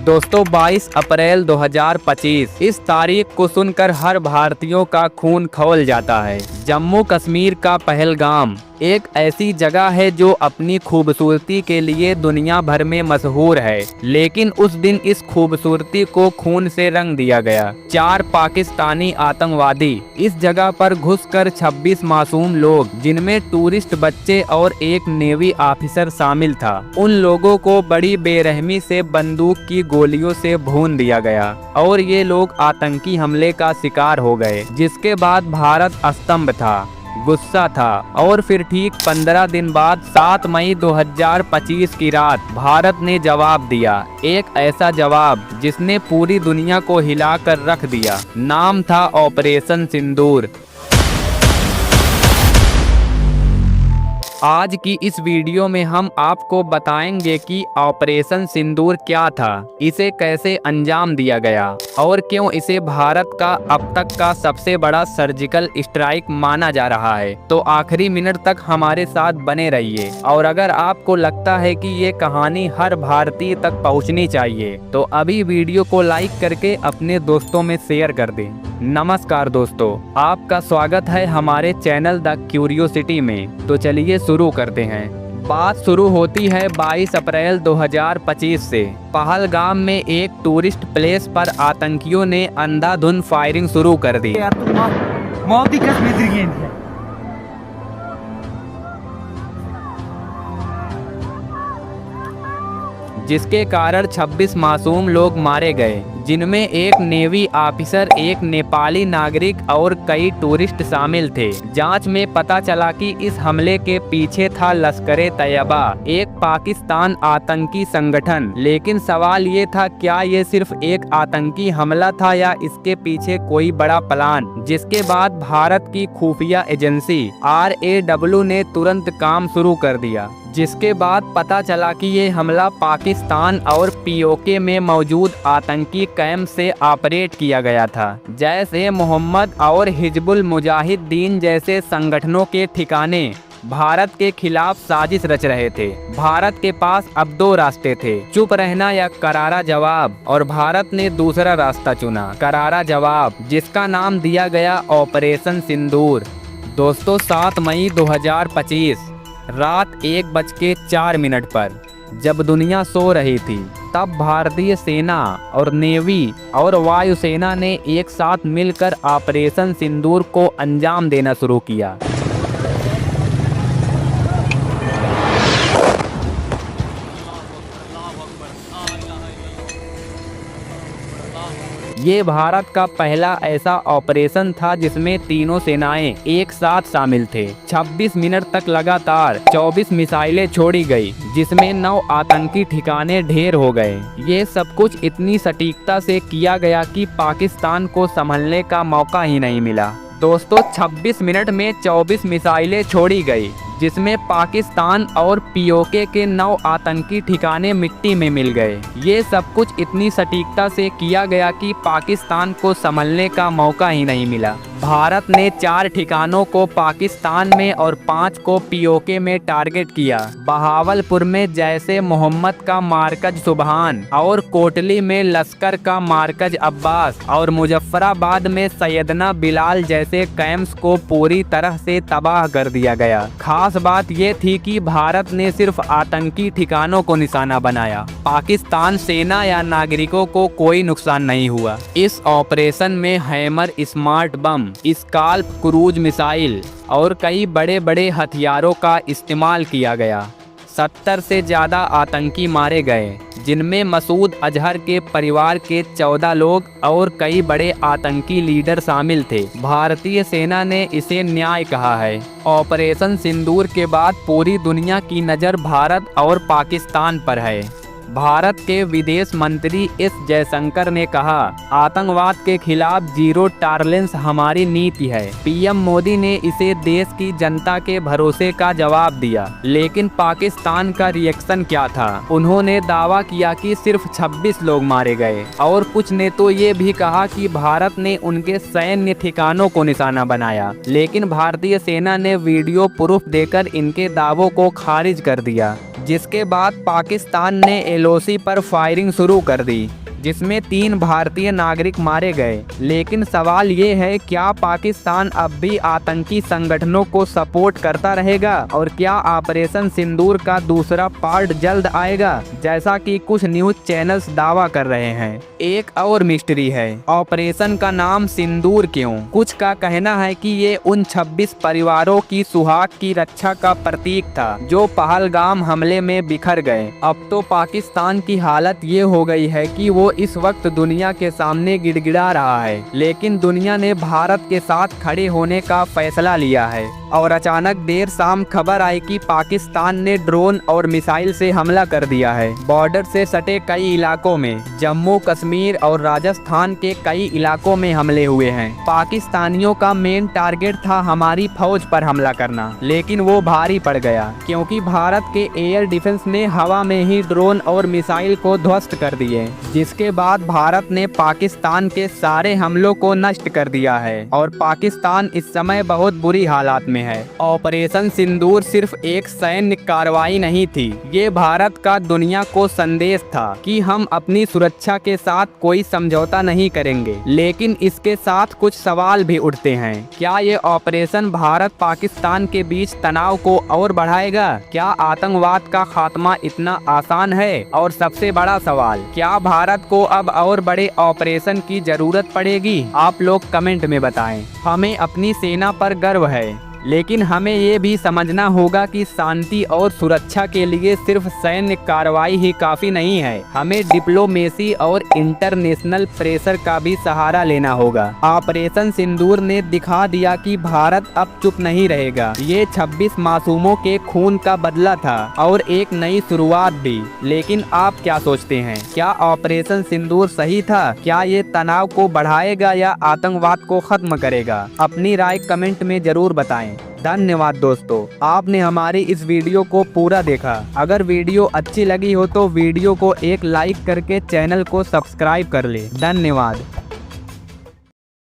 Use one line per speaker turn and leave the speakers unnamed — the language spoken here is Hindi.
दोस्तों 22 अप्रैल 2025 इस तारीख को सुनकर हर भारतीयों का खून खौल जाता है। जम्मू कश्मीर का पहलगाम एक ऐसी जगह है जो अपनी खूबसूरती के लिए दुनिया भर में मशहूर है, लेकिन उस दिन इस खूबसूरती को खून से रंग दिया गया। 4 पाकिस्तानी आतंकवादी इस जगह पर घुसकर 26 मासूम लोग, जिनमें टूरिस्ट बच्चे और एक नेवी ऑफिसर शामिल था, उन लोगों को बड़ी बेरहमी से बंदूक की गोलियों से भून दिया गया और ये लोग आतंकी हमले का शिकार हो गए। जिसके बाद भारत अस्तंभ था, गुस्सा था और फिर ठीक 15 दिन बाद 7 मई 2025 की रात भारत ने जवाब दिया। एक ऐसा जवाब जिसने पूरी दुनिया को हिलाकर रख दिया। नाम था ऑपरेशन सिंदूर। आज की इस वीडियो में हम आपको बताएंगे कि ऑपरेशन सिंदूर क्या था, इसे कैसे अंजाम दिया गया और क्यों इसे भारत का अब तक का सबसे बड़ा सर्जिकल स्ट्राइक माना जा रहा है। तो आखिरी मिनट तक हमारे साथ बने रहिए और अगर आपको लगता है कि ये कहानी हर भारतीय तक पहुंचनी चाहिए तो अभी वीडियो को लाइक करके अपने दोस्तों में शेयर कर दें। नमस्कार दोस्तों, आपका स्वागत है हमारे चैनल द क्यूरियोसिटी में। तो चलिए शुरू करते हैं। बात शुरू होती है 22 अप्रैल 2025 से। पहलगाम में एक टूरिस्ट प्लेस पर आतंकियों ने अंधाधुंध फायरिंग शुरू कर दी। जिसके कारण 26 मासूम लोग मारे गए, जिनमें एक नेवी ऑफिसर, एक नेपाली नागरिक और कई टूरिस्ट शामिल थे। जांच में पता चला कि इस हमले के पीछे था लश्कर-ए तैयबा, एक पाकिस्तान आतंकी संगठन। लेकिन सवाल ये था, क्या ये सिर्फ एक आतंकी हमला था या इसके पीछे कोई बड़ा प्लान। जिसके बाद भारत की खुफिया एजेंसी RAW ने तुरंत काम शुरू कर दिया। जिसके बाद पता चला कि ये हमला पाकिस्तान और POK में मौजूद आतंकी कैंप से ऑपरेट किया गया था। जैसे मोहम्मद और हिजबुल मुजाहिदीन जैसे संगठनों के ठिकाने भारत के खिलाफ साजिश रच रहे थे। भारत के पास अब 2 रास्ते थे, चुप रहना या करारा जवाब, और भारत ने दूसरा रास्ता चुना, करारा जवाब, जिसका नाम दिया गया ऑपरेशन सिंदूर। दोस्तों 7 मई 2025 रात 1:04 पर जब दुनिया सो रही थी, तब भारतीय सेना और नेवी और वायुसेना ने एक साथ मिलकर ऑपरेशन सिंदूर को अंजाम देना शुरू किया। ये भारत का पहला ऐसा ऑपरेशन था जिसमें तीनों सेनाएं एक साथ शामिल थे। 26 मिनट तक लगातार 24 मिसाइलें छोड़ी गई, जिसमें 9 आतंकी ठिकाने ढेर हो गए। ये सब कुछ इतनी सटीकता से किया गया कि पाकिस्तान को संभलने का मौका ही नहीं मिला। दोस्तों 26 मिनट में 24 मिसाइलें छोड़ी गई, जिसमें पाकिस्तान और POK के 9 आतंकी ठिकाने मिट्टी में मिल गए। ये सब कुछ इतनी सटीकता से किया गया कि पाकिस्तान को संभलने का मौका ही नहीं मिला। भारत ने 4 ठिकानों को पाकिस्तान में और 5 को POK में टारगेट किया। बहावलपुर में जैसे मोहम्मद का मार्कज सुबहान और कोटली में लश्कर का मार्कज अब्बास और मुजफ्फराबाद में सैयदना बिलाल जैसे कैंप्स को पूरी तरह से तबाह कर दिया गया। खास बात ये थी कि भारत ने सिर्फ आतंकी ठिकानों को निशाना बनाया, पाकिस्तान सेना या नागरिकों को कोई नुकसान नहीं हुआ। इस ऑपरेशन में हैमर स्मार्ट बम, स्काल्प क्रूज मिसाइल और कई बड़े बड़े हथियारों का इस्तेमाल किया गया। 70 से ज़्यादा आतंकी मारे गए, जिनमें मसूद अजहर के परिवार के 14 लोग और कई बड़े आतंकी लीडर शामिल थे। भारतीय सेना ने इसे न्याय कहा है। ऑपरेशन सिंदूर के बाद पूरी दुनिया की नज़र भारत और पाकिस्तान पर है। भारत के विदेश मंत्री एस जयशंकर ने कहा, आतंकवाद के खिलाफ जीरो टॉलरेंस हमारी नीति है। PM मोदी ने इसे देश की जनता के भरोसे का जवाब दिया। लेकिन पाकिस्तान का रिएक्शन क्या था? उन्होंने दावा किया कि सिर्फ 26 लोग मारे गए और कुछ ने तो ये भी कहा कि भारत ने उनके सैन्य ठिकानों को निशाना बनाया। लेकिन भारतीय सेना ने वीडियो प्रूफ देकर इनके दावों को खारिज कर दिया। जिसके बाद पाकिस्तान ने एलओसी पर फायरिंग शुरू कर दी, जिसमें 3 भारतीय नागरिक मारे गए। लेकिन सवाल ये है, क्या पाकिस्तान अब भी आतंकी संगठनों को सपोर्ट करता रहेगा और क्या ऑपरेशन सिंदूर का दूसरा पार्ट जल्द आएगा, जैसा कि कुछ न्यूज चैनल्स दावा कर रहे हैं। एक और मिस्ट्री है, ऑपरेशन का नाम सिंदूर क्यों? कुछ का कहना है कि ये उन 26 परिवारों की सुहाग की रक्षा का प्रतीक था जो पहलगाम हमले में बिखर गए। अब तो पाकिस्तान की हालत ये हो गई है कि वो इस वक्त दुनिया के सामने गिड़गिड़ा रहा है, लेकिन दुनिया ने भारत के साथ खड़े होने का फैसला लिया है। और अचानक देर शाम खबर आई कि पाकिस्तान ने ड्रोन और मिसाइल से हमला कर दिया है। बॉर्डर से सटे कई इलाकों में, जम्मू कश्मीर और राजस्थान के कई इलाकों में हमले हुए हैं। पाकिस्तानियों का मेन टारगेट था हमारी फौज पर हमला करना, लेकिन वो भारी पड़ गया क्योंकि भारत के एयर डिफेंस ने हवा में ही ड्रोन और मिसाइल को ध्वस्त कर दिए, जिसके बाद भारत ने पाकिस्तान के सारे हमलों को नष्ट कर दिया है और पाकिस्तान इस समय बहुत बुरी हालात में है। ऑपरेशन सिंदूर सिर्फ एक सैन्य कार्रवाई नहीं थी, ये भारत का दुनिया को संदेश था कि हम अपनी सुरक्षा के साथ कोई समझौता नहीं करेंगे। लेकिन इसके साथ कुछ सवाल भी उठते हैं। क्या ये ऑपरेशन भारत पाकिस्तान के बीच तनाव को और बढ़ाएगा? क्या आतंकवाद का खात्मा इतना आसान है? और सबसे बड़ा सवाल, क्या भारत को अब और बड़े ऑपरेशन की जरूरत पड़ेगी? आप लोग कमेंट में बताएं। हमें अपनी सेना पर गर्व है, लेकिन हमें ये भी समझना होगा कि शांति और सुरक्षा के लिए सिर्फ सैन्य कार्रवाई ही काफी नहीं है। हमें डिप्लोमेसी और इंटरनेशनल प्रेशर का भी सहारा लेना होगा। ऑपरेशन सिंदूर ने दिखा दिया कि भारत अब चुप नहीं रहेगा। ये 26 मासूमों के खून का बदला था और एक नई शुरुआत भी। लेकिन आप क्या सोचते हैं? क्या ऑपरेशन सिंदूर सही था? क्या ये तनाव को बढ़ाएगा या आतंकवाद को खत्म करेगा? अपनी राय कमेंट में जरूर बताएं। धन्यवाद दोस्तों, आपने हमारी इस वीडियो को पूरा देखा। अगर वीडियो अच्छी लगी हो तो वीडियो को एक लाइक करके चैनल को सब्सक्राइब कर ले। धन्यवाद।